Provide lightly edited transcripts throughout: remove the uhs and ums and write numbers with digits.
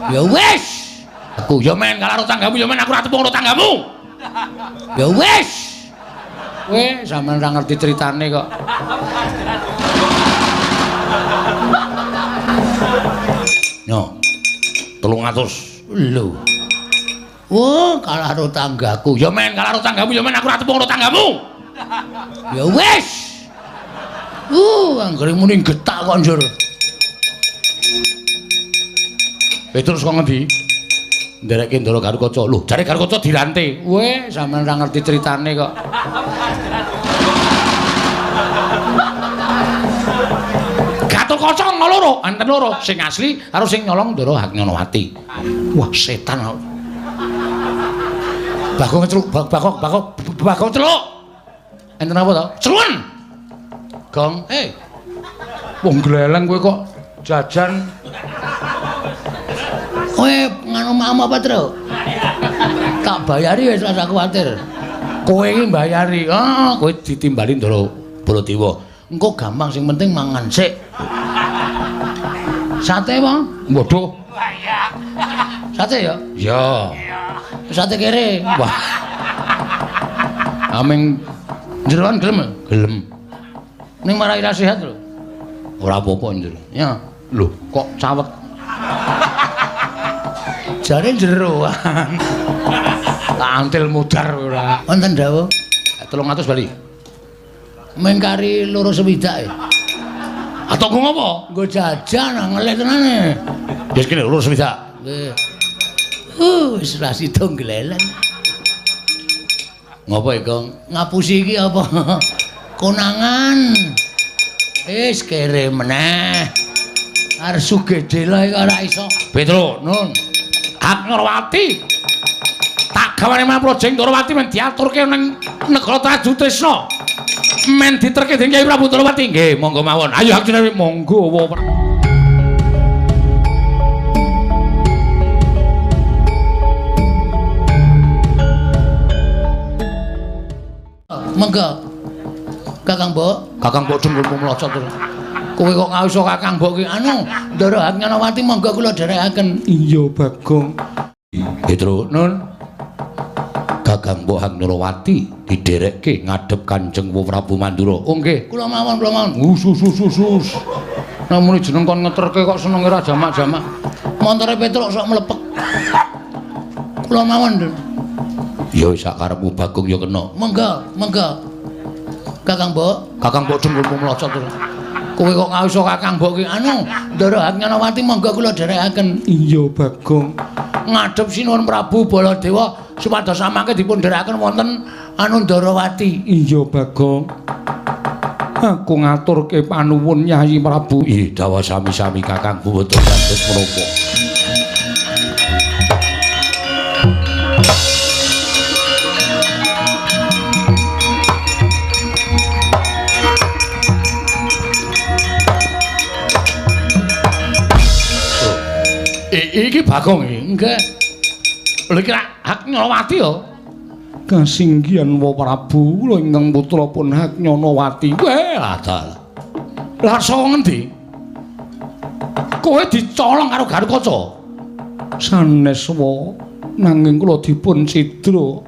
Ya wis. Aku ya men karo tanggamu ya men aku ora tepung karo tanggamu. Ya wis. Kowe sampean ora ngerti critane kok. Yo. 300. Lho. Oh, karo tanggaku. Ya men karo tanggamu ya men aku ora tepung karo tanggamu. Ya wis. Anggere muni getak kok njur. Petrus kok ngendi? Nderekke Ndara Garukaca. Lho, jare Garukaca dirante. Weh, sampean ora ngerti critane kok. Garukaca ana loro, enten loro, sing asli karo sing nyolong Ndara Haknyanawati. Wah, setan kok. Bagong celuk, bagong celuk. Enten apa to? Celun. Gong, wong gleleng kowe kok jajan. Kowe nganu mam apa, Tru? Tak bayari wis ora kuwatir. Kowe iki mbayari. Kowe ditimbali Ndara Baladewa. Engko gampang sing penting mangan sik. Sate apa? Waduh. Sate ya? Ya. Sate kere. Wah. Ameng jeroan gelem? Gelem. Ning marai ra sehat lho. Ora apa-apa njur. Ya. Lho, kok cawet. Jare jeroan. Antil mudar ora. Wonten dawuh. 300 bali. Mengkari loro sewidak e. Atau nggo ngopo? Nggo jajan ngelek tenane. Wis kene loro sewidak. Nggih. Wis ra sida gleleng. Ngopo iki, Kang? Ngapusi iki apa? Konangan. Wis kere meneh. Arep sugede lho iki ora iso. Petro, nun. Haknyanawati. Tak gawane mah projeng Ndarawati men diaturke ning negara Trajutresna. Men diterke dening Kyai Prabu Ndarawati. Nggih, monggo mawon. Ayo Haknyanawati monggo. Monggo. Kakang Mbok, Kakang Mbok dengkulmu mlocot terus. Kowe kok ngawisa Kakang Mbok ki anu, Ndara Haknyanawati monggo kula dherekaken. Iya, Bagong. Petro, nun. Kakang Mbok Haknyanawati didherekke ngadhep Kanjeng Prabu Mandura. Oh nggih, kula mawon, kula mawon. Sus. Namune jeneng kon ngeterke kok senenge ra jamak-jamak. Montore Petruk sok mlepek. Kula mawon, Ndun. Ya sak karepmu Bagong ya kena. Monggo. Kakang Mbok dengkulmu mlocot terus. Kowe kok ngawisa Kakang Mbok ki anu, Ndara Haknyanawati monggo kula dherekaken. Iya, Bagong. Ngadhep Sinuwun Prabu Baladewa supados samangke dipun dherekaken wonten anu Ndarawati. Iya, Bagong. Aku ngaturke panuwun Nyai Prabu. Ih, dawa sami-sami Kakang Boten dados menapa. Iki Bagong iki. Nggih. Lha iki Haknyanawati ya. Kasinggihan wa Prabu kula ingkang putra pun Haknyanawati. Weh, adal. Lah saka ngendi? Kowe dicolong karo Garukaca. Sanes wa nanging kula dipun cidra.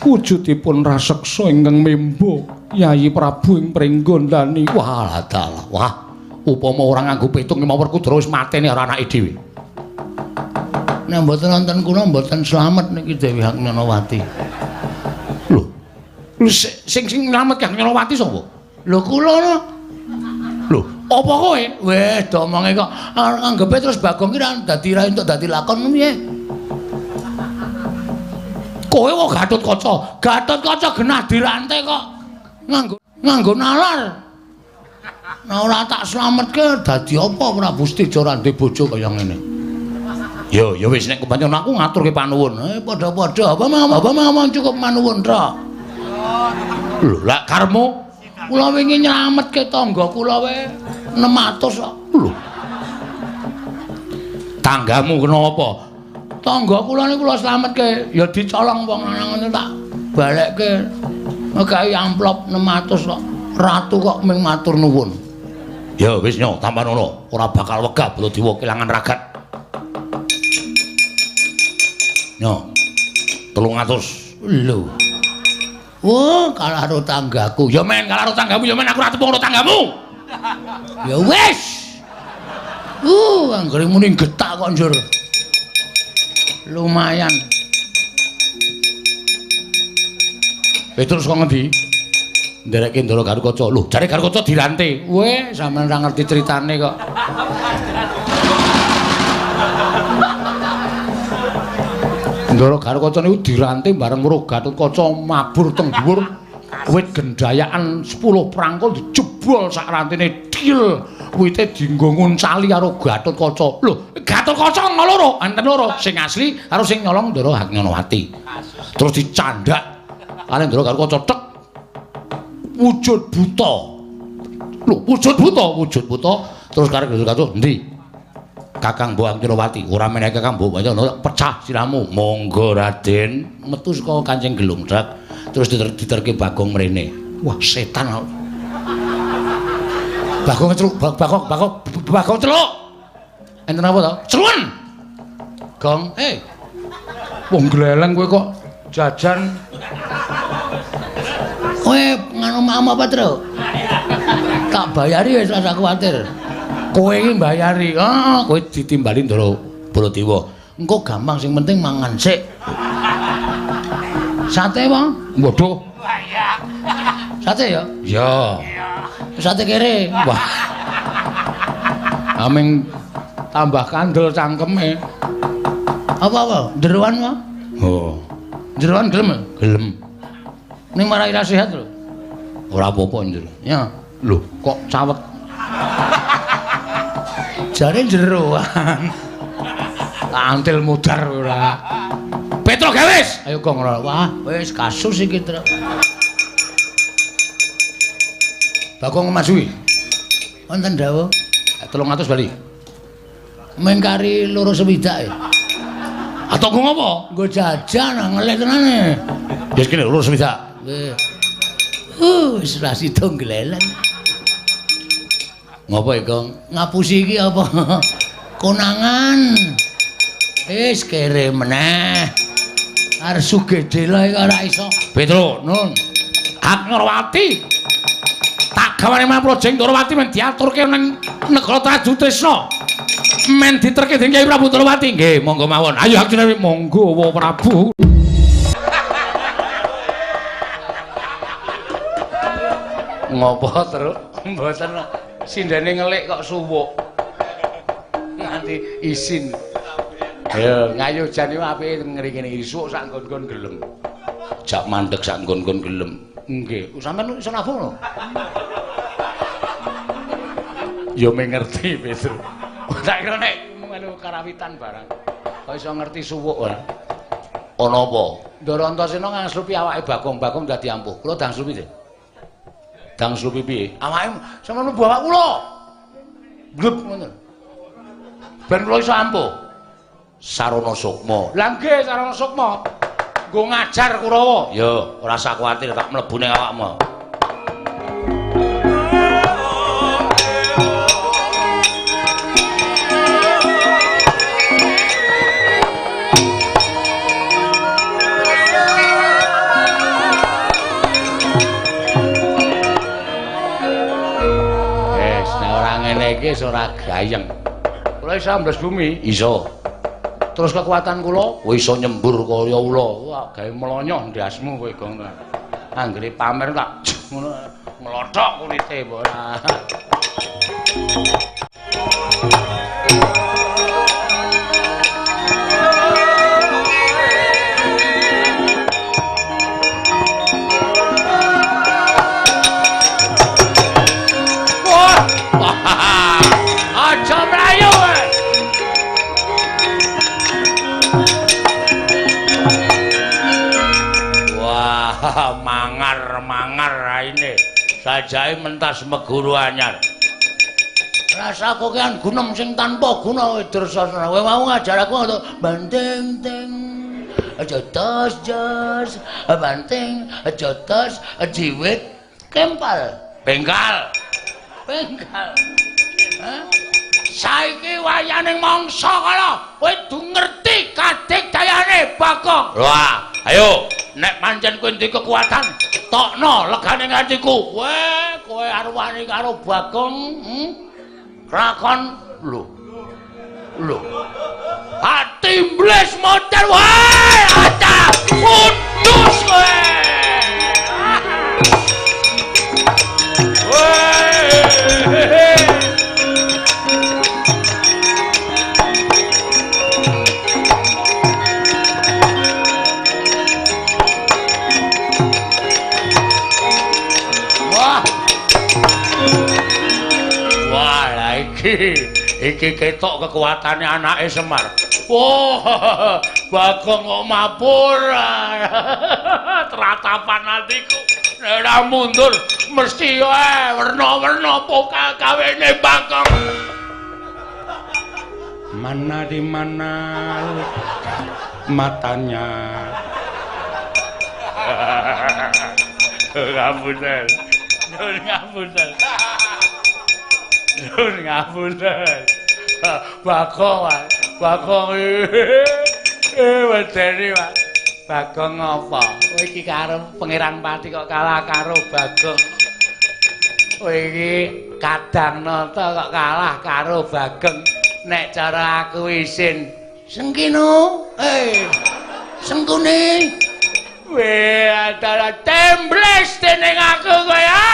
Wujudipun raseksa ingkang memba Yayi Prabu ing pringgondani. Wah, adal. Wah, upama ora nganggo pitung mawar Kudra wis mateni karo anake dhewe. Nek mboten wonten kula mboten slamet niki Dewi Haknyanawati. Lho. Sing nyelametke Haknyanawati sapa? Lho kula no. Lho, apa kowe? Weh, do omonge kok anggepe terus Bagong ki ra dadi ra entuk dadi lakon piye? Kowe kok Gatotkaca? Gatotkaca genah dirante kok nganggo nalar. Nah ora tak slametke dadi apa Prabu Stijo ra ndek bojo kaya ngene. Ya wis nek kepancen aku ngaturke panuwun. Padha-padha apa mawon cukup manuwun tok. Lho, lak karmu kula wingi nyelametke tangga kula wae 600 kok. Lho. Tanggamu kena apa? Tangga kula niku kula slametke ya dicolong wong lanang ngono tak balekke. Nggawe amplop 600 kok. Ratu kok ming matur nuwun. Ya wis nyo, tampan ngono. Ora bakal wegah Baladewa kelangan ragat. Yo. 300. Lho. Wah, kalah karo tanggaku. Ya men, kalah karo tanggamu, ya men aku ora tepung karo tanggamu. Ya wis. Anggere muni getak kok njur. Lumayan. Terus kok ngendi? Ndereke Ndara Garukaca. Lho, jare Garukaca dirante. Weh, sampean ora ngerti critane kok. Ndara Garukaca niku dirante bareng karo Gatotkaca mabur teng dhuwur wit gendayaan 10 prangkul dijebol sak rantene dil. Wite dienggo nguncali karo Gatotkaca. Lho, Gatotkaca ana loro, enten loro, sing asli karo sing nyolong Ndara Haknyanawati. Terus dicandak kali Ndara Garukaca tek wujud buta. Lho, wujud buta. Terus karo Garukaca, "Endi? Kakang Mbok Haknyanawati, ora menehi Kakang Mbok Haknyanawati, pecah siramu." "Monggo Raden." Metu saka Kancing Gelungdak, terus diterke Bagong mrene. Wah, setan. Bagong celuk, Bagong celuk. Enten apa to? Celun. Gong, wong gleleng kowe kok jajan. Kowe nganu mam apa, Tru? Tak bayari wis ora kuwatir. Kowe iki mbayari. Kowe ditimbali Ndara Baladewa. Engko gampang sing penting mangan sik. Sate apa? Waduh. Sate ya? Ya. Sate kere. Wah. Aming tambah kandel cangkeme. Apa? Jeroan apa? Oh. Jeroan gelem? Gelem. Ning marai ra sehat lho. Ora apa-apa njur. Ya. Lho, kok cawet. Jare jeroan. Antil mudar ora. Petro gawes. Ayo Gong ora. Wah, wis kasus iki, Tru. Bagong masuhi. Wonten dawuh. 300 bali. Men kari loro sewidak. Atau nggo ngopo? Nggo jajan ngelek tenane. Wis kene loro sewidak. Nggih. Wis ra sida gleleng. Ngopo iki, Gong? Ngapusi iki apa? Konangan. Wis kere meneh. Arep sugih lah iki ora iso. Petro, nun. Haknyanawati. Tak gawane Maprajing Ndarawati men diaturke ning negara Trajutresna. Men diterke dening Kyai Prabu Ndarawati. Nggih, monggo mawon. Ayo Haknyanawati, monggo Wa Prabu. Ngopo terus? Mboten sindene ngelik kok suwuk. Nganti isin. Ayo ngayojan iki apike ngeri-ngeri isuk sak nggon-nggon gelem. Jak mandeg sak nggon-nggon gelem. Nggih, sampeyan iso nabung lho. Ya mengerti Petro. Tak kira nek melu karawitan barang. Kok iso ngerti suwuk ora? Ana apa? Ndara Antasena ngangslupi awake Bagong dadi ampuh. Kula dang slupi sih. Dang slupi piye? Awake sampeyan mlebu awak kula. Gleb ngoten. Ben kula iso ampuh. Sarana Sukma. Lah nggih Sarana Sukma. Nggo ngajar Kurawa. Ya, ora usah kuwatir tak mlebu ning awakmu. Iki ora gayeng. Kula iso ambles bumi? Iso. Terus kekuatan kula iso nyembur kaya ula. Wah, gawe melonyoh ndasmu kowe Gong. Anggere pamer tak ngono nglothok kulite ora. Mangar raine sajae mentas meguru anyar. Rasa kokean gunem sing tanpa guna Widrasana. Kowe mau ngajar aku untuk banting ting aja tos jos banting aja tos jiwit kempal bengkal. Saiki wayaning mangsa kala kowe du ngerti kadhik dayane Wah, ayo nek pancen kowe ndek kekuatan, tokno legane ngatiku. Weh, kowe arep wani karo Bagong. Rakon lho. Ati iblis motor wae, ada putus kowe. Iki ketok kekuatane anake Semar. Wah, Bagong kok mabur. Teratapan atiku. Nek ora mundur mesti wae werna-werna pokal kawene Bagong. Mana di mana matanya? Ngapunten. Ngapunten. Ngapunten. Bagong wedeni Pak. Bagong apa? Kowe iki karo Pangeran Pati kok kalah karo Bagong. Kowe iki Kadang Nata kok kalah karo Bagong. Nek cara aku isin Sengkino, Sengkune. Weh, antara tembles dening aku kowe ya.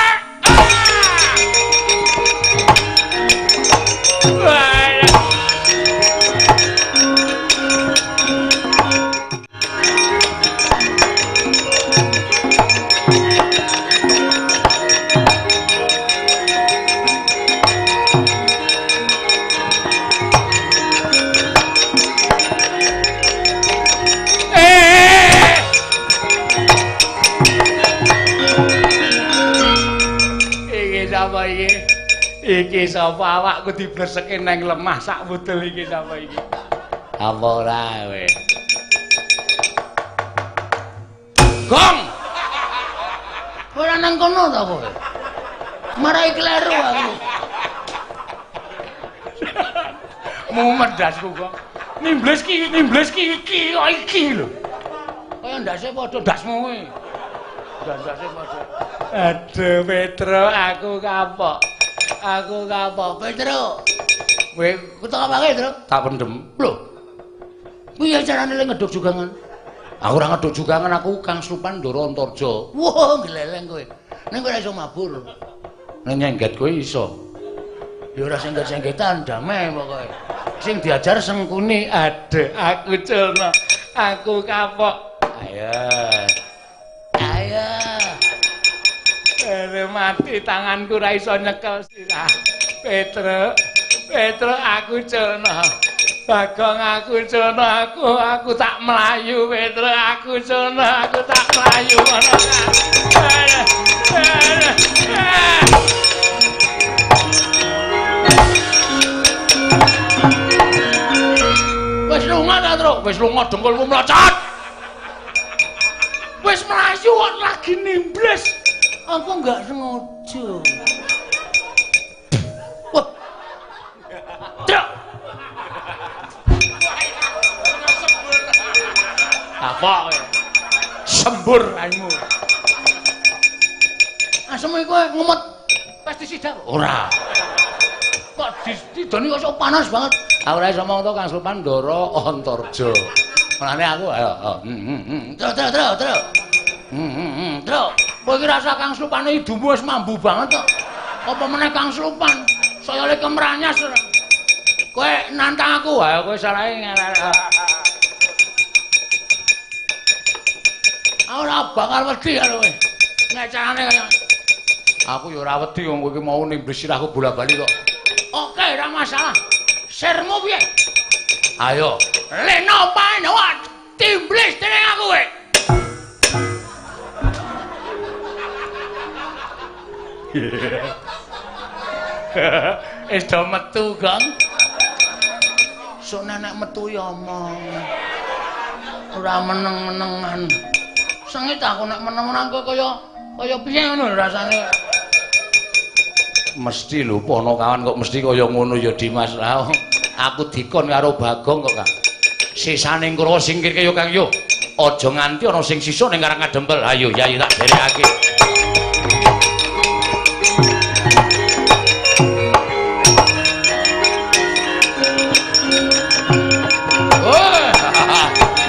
Iki sapa awakku dibleseke nang lemah sak wudel iki sapa iki? Apa ora kowe? Gong. Ora nang kono ta kowe? Marai kleru aku. Mumet dasku kok. Nimbles ki iki lho. Kaya ndase padha dasmu kowe. Ndase padha. Aduh Petro, aku kapok. Petro. Kowe kutok apa Petro? Tak pendem. Lho. Piye carane le ngeduk jugangan? Aku ora ngeduk jugangan, aku Kang Supan Ndara Antarja. Wah, gleleng kowe. Ning kowe ora iso mabur. Ning nyengget kowe iso. Ya ora sengget-senggetan damai pokoke. Sing diajar Sengkuni, aduh aku culno. Aku kapok. Ayo. Mati tanganku ra iso nyekel sirah. Petro aku culno. Bagong aku culno, aku tak melayu Petro, aku culno, aku tak melayu ngono kan. Wis lunga ta, Tru? Wis lunga dengkulmu mlocot. Wis melayu kok lagi nimbles. Aku enggak sengaja. Wah. Truk. Apa kowe? Sembur raimu. Asem kowe ngemot pestisida ora. Kok didoni kok sok panas banget. Ora iso omong to Kang Supan Ndara Antarja. Mulane aku ayo. Truk. Truk. Kowe iki rasa Kang Slupane hidupmu wis mambu banget kok. Apa meneh Kang Slupan? Saya le kemranyas ora. Kowe nantang aku, ha kowe salahe ngarep. Ora bakal wedi karo kowe. Nek carane kaya aku ya ora wedi wong kowe iki mau nimblis sirahku bola-bali kok. Oke, ora masalah. Sirmu piye? Ayo, leno panewat timblis dening aku kowe. Es do metu, Gong. Sok nenek metu ya omong. Ora meneng-menengan. Sengit aku nek meneng-meneng kaya piye ngono rasane. Mesti lho Ponokawan kok mesti kaya ngono ya Dimas. Lah aku dikon karo Bagong kok, Kang. Sisane Kurawa singkirke ya, Kang yo. aja nganti ana sing sisa ning Karang Kadempel. Ayo Yayi tak derekake.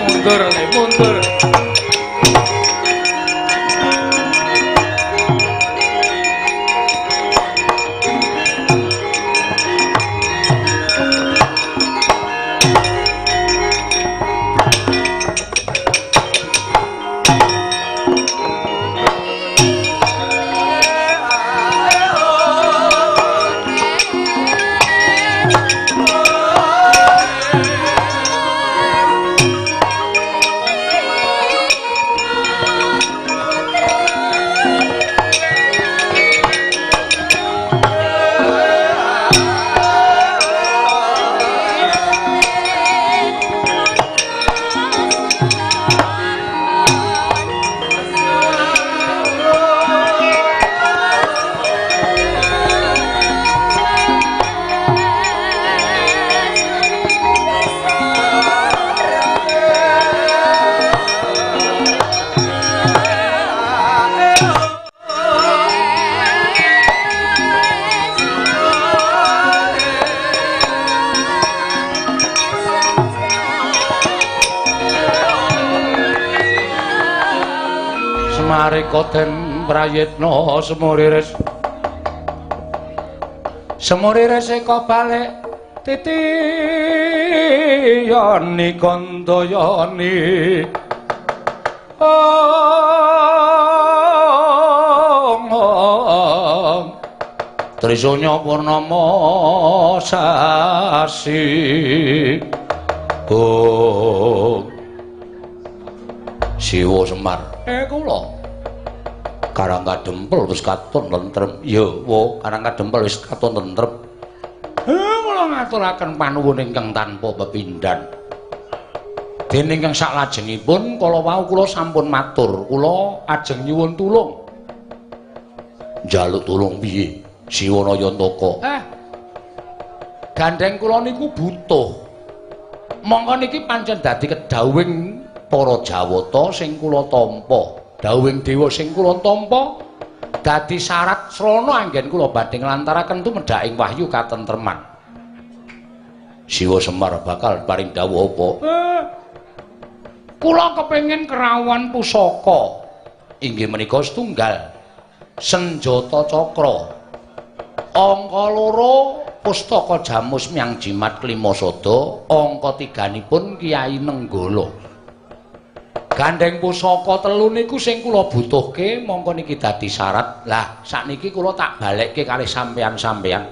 Mundur, mundur. Koden prayitna semuriris eka balik titiyani kandayani Trisanya purnama sasi Siwa Semar kula Karang Kadempel wis katon tentrem. Ya, wo, Karang Kadempel wis katon tentrem. Kula ngaturaken panuwun ingkang tanpa pepindhan. Dene ingkang saklajengipun kala wau kula sampun matur, kula ajeng nyuwun tulung. Njaluk tulung piye? Siwana Yantaka. Gandeng kula niku butuh. Mongko niki pancen dadi kedhawuhing para Jawata sing kula tampa. Dawuhing dewa sing kula tampa dadi syarat srana anggen kula badhe nglantaraken tumedhaking wahyu katentreman. Siwa Semar bakal paring dawuh apa? Kula kepengin kerawan pusaka. Inggih menika setunggal senjata cakra. Angka 2 pustaka Jamus Myang Jimat Klimasada, angka 3-nipun Kyai Nenggala. Gandeng pusaka 3 niku sing kula butuhke mongko niki dadi syarat. Lah sakniki kula tak balekke kalih sampeyan-sampeyan.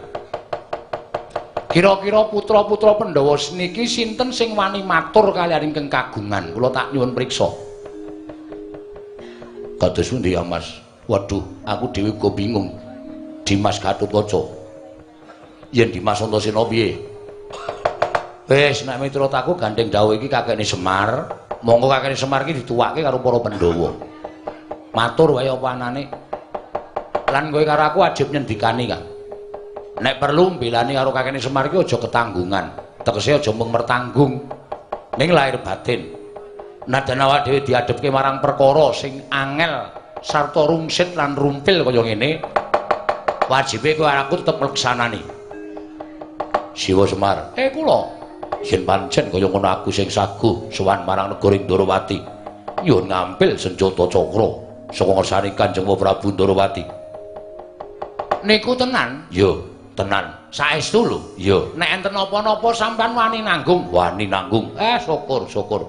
Kira-kira putra-putra Pandhawa niki sinten sing wani matur kaliyan ingkang kagungan? Kula tak nyuwun priksa. Kados pundi ya Mas? Waduh, aku dhewe uga bingung. Dimas Gatotkaca. Yen Dimas Antasena piye? Wis nek miturut aku gandeng dawuh iki kakekne Semar. Monggo kakekne Semar iki dituwake karo para Pandhawa. Matur wae apa anane. Lan kowe karo aku wajib nyendikani, Kang. Nek perlu mbelani karo kakekne Semar iki aja ketanggungan. Tegese aja mung mertanggung ning lahir batin. Nadan awak dhewe diadepke marang perkara sing angel sarta rungsit lan rumpil kaya ngene, wajibe kowe aku tetep mleksanani. Siwa Semar, kula yen pancen kaya ngono aku sing saguh sowan marang negara Ndorowati nyuwun ngambil senjata cakra saka ngersane Kanjeng Prabu Ndorowati. Niku tenan? Yo, tenan. Saestu lho. Yo, nek enten apa-napa sampean wani nanggung? Wani nanggung. Syukur.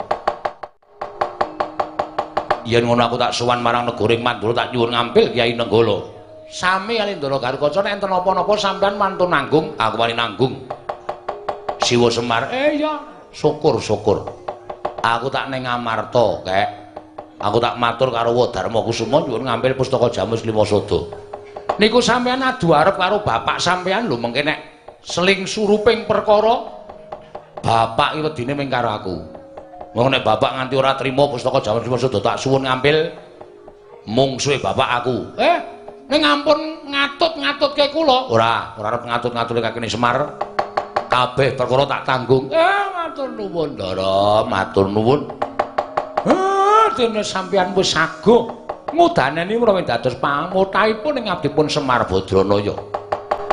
Yen ngono aku tak sowan marang negara Mandura tak nyuwun ngambil Kyai Nenggala. Sami kali Ndara Garukaca nek enten apa-napa sampean mantun nanggung, aku wani nanggung. Siwa Semar, iya, syukur. Aku tak ning Ngamarta, Kek. Aku tak matur karo Wadarma Kusuma nyuwun ngambil pustaka Jamus Klimasada. Niku sampean adu arep karo bapak sampean lho mengke nek seling suruping perkara bapak iki wedine ming karo aku. Wong nek bapak nganti ora trima pustaka Jamus Klimasada tak suwun ngambil mungsuhe bapak aku. Ning ampun ngatut-ngatutke kula. Ora arep ngatut-ngatule kakene Semar. Kabeh perkara tak tanggung. Matur nuwun, Ndara, matur nuwun. dene sampeyan wis saguh ngudaneni menawi dados pamuthaipun ing abdipun Semar Badranaya.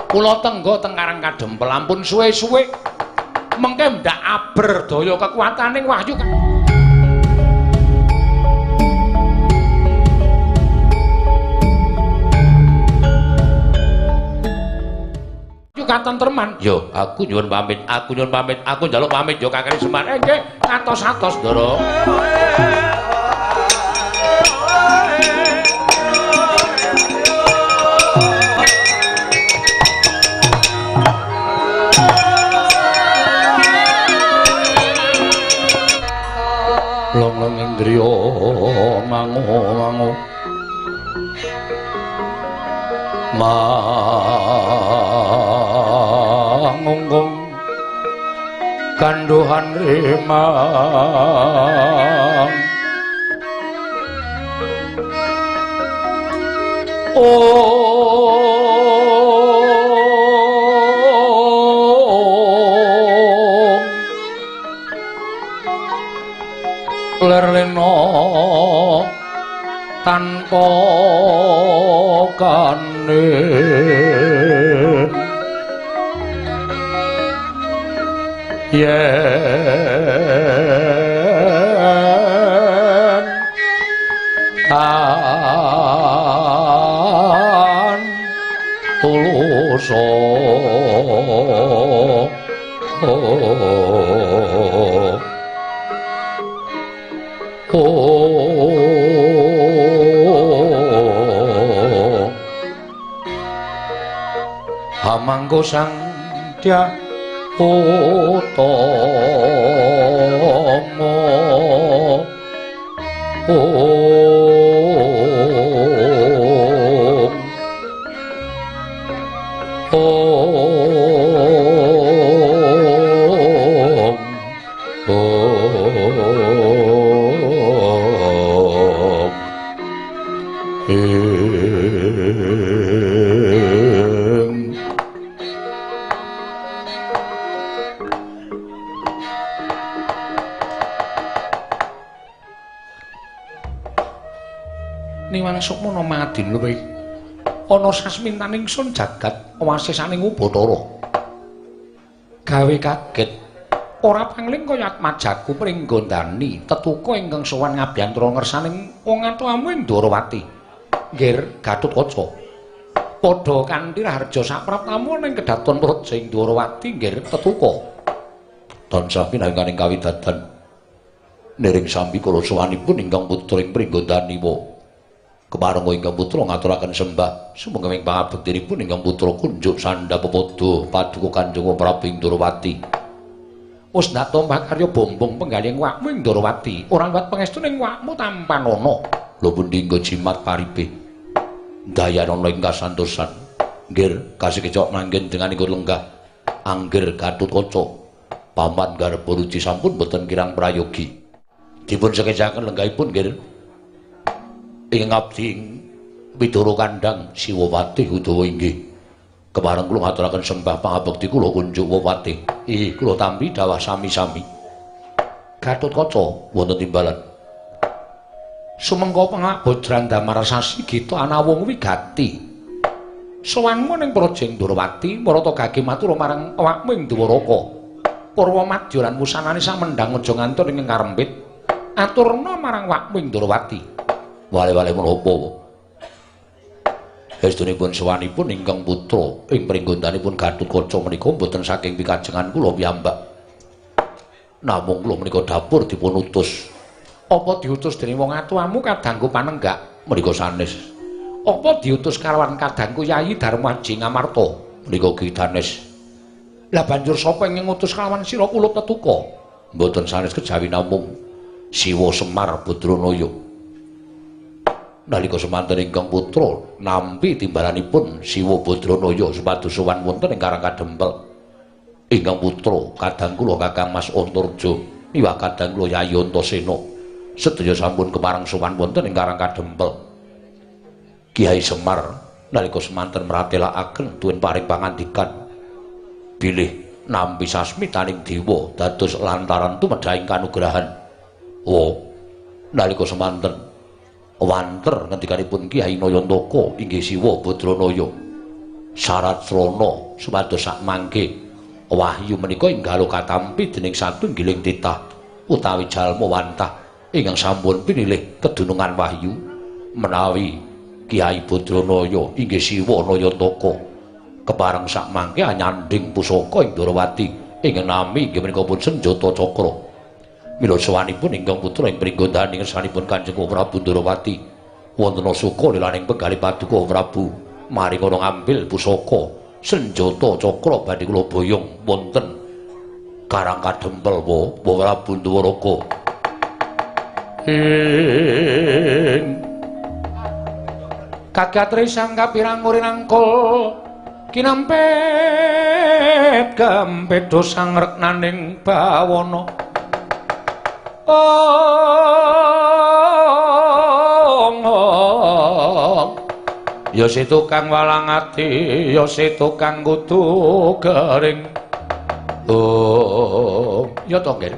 Kula tenggo teng Karang Kadempel ampun suwe-suwe mengke ndak aber daya kekuwataning wahyu. Katentreman. Yo, aku nyuwun pamit, aku njaluk pamit yo Kakang Semar. Nggih, atos-atos, Ndara. Long-long indriya mangu-mangu. Mangunggung kanduhan remang lerlena tanpa kanin yen tan tuluso Amanggo sang dia utomo Niwang sukmana madin luwih ana sasmintaning sun jagat wasisaning Ubatara gawe kaget ora pangling kaya Atmajaku pringgondani tetuka ingkang sowan ngabiyantara ngersaning wong atuhamu ing Dwarawati nggir Gatotkaca padha kanthi harja sapraptamu ning kedaton praja ing Dwarawati nggir tetuka tansah pinanganing kawidadan nering sami kala sowanipun ingkang putra ing pringgondani Kemareng ingkang putra ngaturaken sembah sumangga ing pangabektinipun ingkang putra kunjuk sandha pepodo paduka Kanjeng Prabu ing Dwarawati. Wis ndak tampa karya bombong penggaling wakmu ing Dwarawati, ora liwat pangestuning wakmu tampan ana. Lho pundi nggo jimat paripe. Dayanana ing kasantosan. Nggir kasikecok manggen dengan ingkang lenggah. Anggir Gatotkaca. Paman garep ruci sampun boten kirang prayogi. Dipun sekecaken lenggahipun nggir. Ing abdi Widara Kandhang Siwawati Udawa inggih kemareng kula ngaturaken sembah pangabekti kula kunjuk Wawati kula tampi dawuh sami-sami Gatotkaca wonten timbalan sumengko pangabojran damar sasi gita anawung wigati sowanmu ning praja ing Dwarawati marata gage matur marang awakmu ing Dwaraka Purwa madya lan wusanane samendhang aja ngantur ing karempit aturna marang awakmu ing Dwarawati wale-wale menapa estunipun sowanipun ingkang putra ing pringgondanipun Gatotkaca menika boten saking pikajengan kula piyambak namung kula menika dapur dipun utus apa diutus dening wong atuhamu kadangku panenggak menika sanes apa diutus kalawan kadangku Yayi Darmaji Ngamarta menika kidanes lah banjur sapa ing ngutus kalawan sira kula tetuka boten sanes kejawi namung Siwa Semar Badranaya nalika semanten ingkang putra nampi timbalanipun Siwa Badranaya supados sowan wonten ing Karang Kadempel ingkang putra kadang kula Kakang Mas Antarja miwah kadang kula Yayi Antasena sedaya sampun kepareng sowan wonten ing Karang Kadempel Kiai Semar nalika semanten mratelakaken tuwin paring pangandikan bilih nampi sasmitaning dewa dados lantaran tumedhahing kanugrahan nalika semanten wanter ngendikanipun Kyai Nayantaka inggih Siwa Badranaya syarat srana supados sak mangke wahyu menika enggal katampi dening satunggiling titah utawi jalma wantah ingkang sampun pinilih kedunungan wahyu menawi Kyai Badranaya inggih Siwa Nayantaka kepareng sak mangke anyanding pusaka ing Ndarawati ingkang nami inggih menika pun Senjata Cakra. Mila sawanipun ingkang putra ing pringgondani ngersanipun Kanjeng Prabu Ndarawati wonten suka lilaning penggalih paduka Prabu mari ngono ngambil pusaka Senjata Cakra badhe kula boyong wonten Karang Kadempel Prabu Ndawaraka. Kagatri sang kapirang uri nangkul kinampet gampedo sang reknaning bawana ya si tukang walang ati ya si tukang kudu garing ya to nggih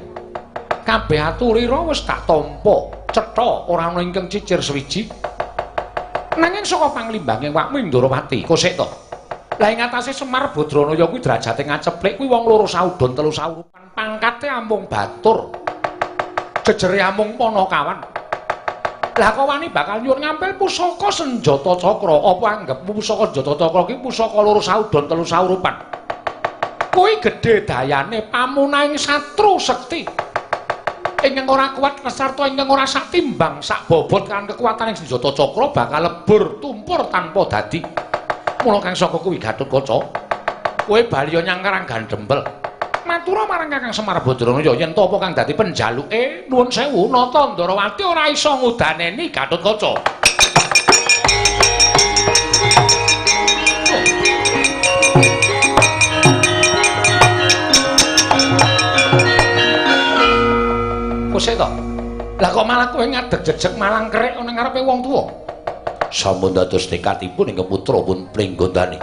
kabeh aturira wis tak tampa cetha ora ana ingkang cicir swiji nanging saka panglimbanging wakmu Ndarawati kosek to. Lah ing atase Semar Badranaya kuwi derajate ngaceplik kuwi wong loro saudon telu saurupan pangkate amung batur jejere amung Panakawan. Lah kok wani bakal nyuwun ngambil pusaka Senjata Cakra apa anggepmu pusaka Senjata Cakra ki pusaka loro saudon telu saurupan kuwi gedhe dayane pamunahing satru sekti ingkang ora kuat kesarta ingkang ora sak timbang sak bobot kan kekuwataning Senjata Cakra bakal lebur tumpur tanpa dadi. Mula kang saka kuwi Gatotkaca kowe bali nyang Karang Gandempel matura marang Kakang Semar Badranaya yen to apa kang dadi penjaluke nuwun sewu nata Ndarawati ora isa ngudaneni Gatotkaca. Kosek to lah kok malah kowe ngadeg jejeg malang kerek ana ngarepe wong tuwa. Sampun dados tekadipun ingkang putra pun pringgondani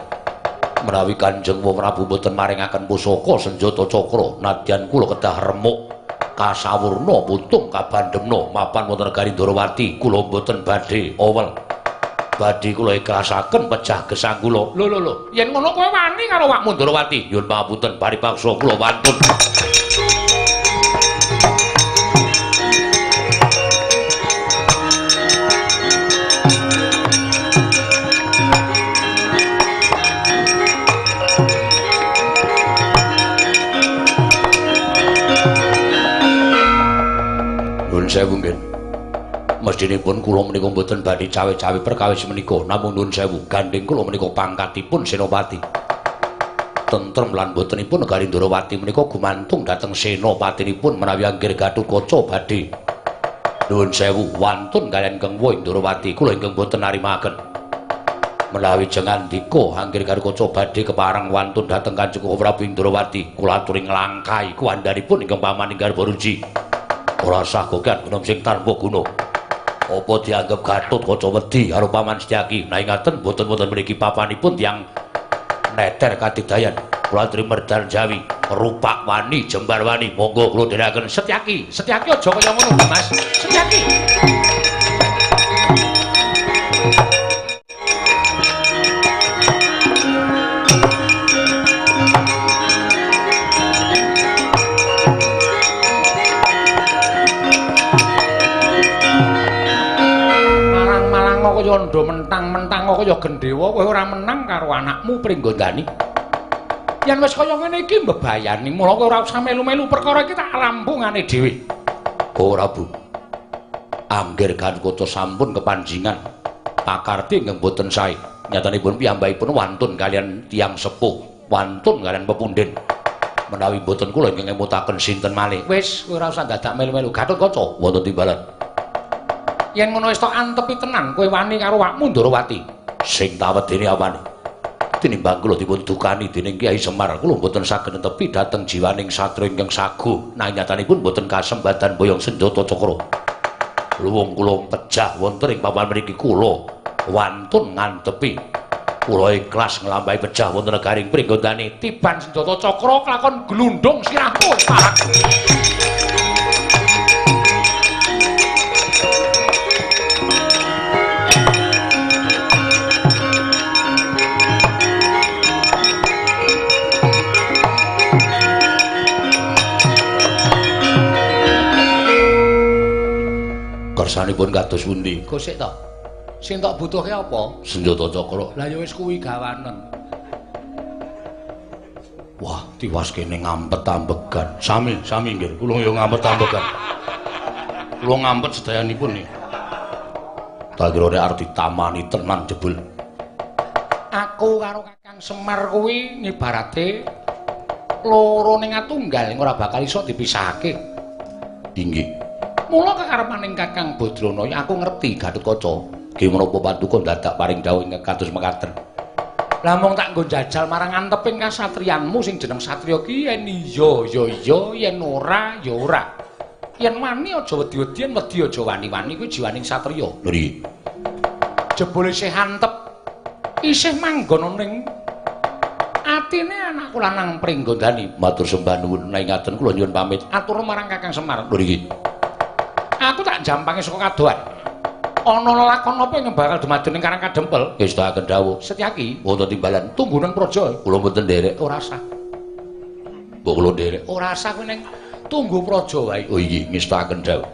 menawi Kanjeng Prabu boten maringaken pusaka Senjata Cakra nadyan kula kedah remuk kasawurna putung kabandhemna mapan wonten negari Ndarawati kula boten badhe owel badhe kula ikhlasaken pecah gesang kula. Lho yen ngono kowe wani karo wakmu Ndarawati nyuwun pangapunten paripaksa kula wantun. Sewu nggih. Mestinipun kula menika mboten badhe cawe-cawe perkawis menika, namung nuwun sewu gandeng kula menika pangkatipun senopati. Tentrem lan botenipun negari Ndarawati menika gumantung dhateng senopatinipun menawi anggir Gatotkaca badhe. Nuwun sewu wantun kaliyan Kang Woh Ndarawati kula ingkang boten narimaken. Menawi jengandika anggir Gatotkaca badhe kepareng wantun dhateng Kanjeng Prabu Ndarawati kula aturi nglangkahi kuwandanipun ingkang pamaninggal Baruji. Ora sah gogan gunung sing tanpa guna. Apa dianggep Gatotkaca wedi karo Paman Setyaki? Nah ingaten boten-boten mriki papanipun tiyang neter kadidayan. Kula aturi medal Jawi, rupak wani, jembar wani. Monggo kula dherekaken Setyaki. Setyaki aja kaya ngono, Mas. Setyaki. Kaya ndo mentang-mentang kaya gendhewa kowe ora menang karo anakmu Pringgondani. Yen wis kaya ngene iki mbebayani, mula kowe ora usah melu-melu perkara iki tak rampungane dhewe. Ora, Bu. Anggir Gatotkaca sampun kepanjingan. Pakarti ingkang boten sae. Nyatanipun piyambakipun wantun kalian tiyang sepuh, wantun kalian pepunden. Menawi boten kula ingkang ngemutaken sinten malih. Wis, kowe ora usah dadak melu-melu Gatotkaca wonten timbalan. Yen ngono wis tok antepi tenan kowe wani karo wakmu Ndarawati sing tawedene awane tinimbang kula dipun dukani dening Kyai Semar kula mboten saged netepi dhateng jiwaning satria ingkang saguh nanging nyatanipun mboten kasembadan boyong Senjata Cakra luwung kula pejah wonten ing papan mriki kula wantun ngantepi kula ikhlas nglampahi pejah wonten negaring Pringgondani tiban Senjata Cakra kelakon glundung sirahmu parak. kersanipun kados pundi? Gosek to. Sing tok butuhke apa? Senjata cakra. Lah ya wis kuwi gawanen. Wah, tiwas kene ngampet ambegan. Sami nggih. Kula ya ngampet ambegan. Kula ngampet sedayanipun nggih. Tak kira nek arep ditamani tenan jebul. Aku karo Kakang Semar kuwi ngibarate loro ning atunggal ora bakal iso dipisahake. Inggih. Mula kekarepaning Kakang Badranaya aku ngerti Gatotkaca. Nggih menapa Paduka dadak paring dawuh kados mekaten. Lah mung tak nggo njajal marang anteping kasatriyanmu sing jeneng satriya ki yen iya ya iya, yen ora ya ora. Yen wani aja wedi-wedian, wedi aja wani-wani kuwi jiwaning satriya. Lho iki. Jebule isih antep isih manggon ning atine anakku lanang Pringgondani. Matur sembah nuwun ngaten kula nyuwun pamit. Atur marang Kakang Semar. Lho iki. Aku tak jampange saka kadohan. Ana lelakon apa yang bakal dumadi ning Karang Kadempel? Wis tak dawuh. Setyaki wonten timbalan tunggunan praja. Kula mboten nderek ora sah. Mbok kula nderek ora sah kuwi ning tunggu praja wae. Oh iki ngestaken dawuh.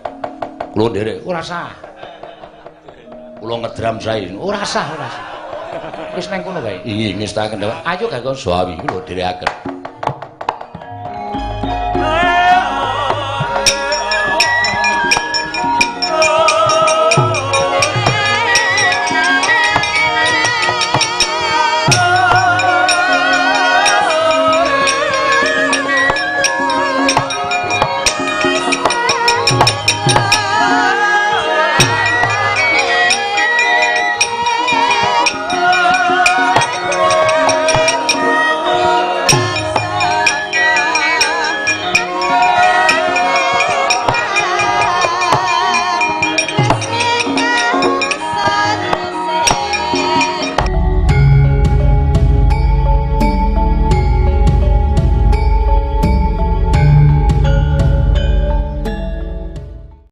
Kula nderek ora sah. Kula ngedram sae ora sah. Wis nang kono wae. Iki ngestaken dawuh. Ayo Kakang Sawi kula nderekaken.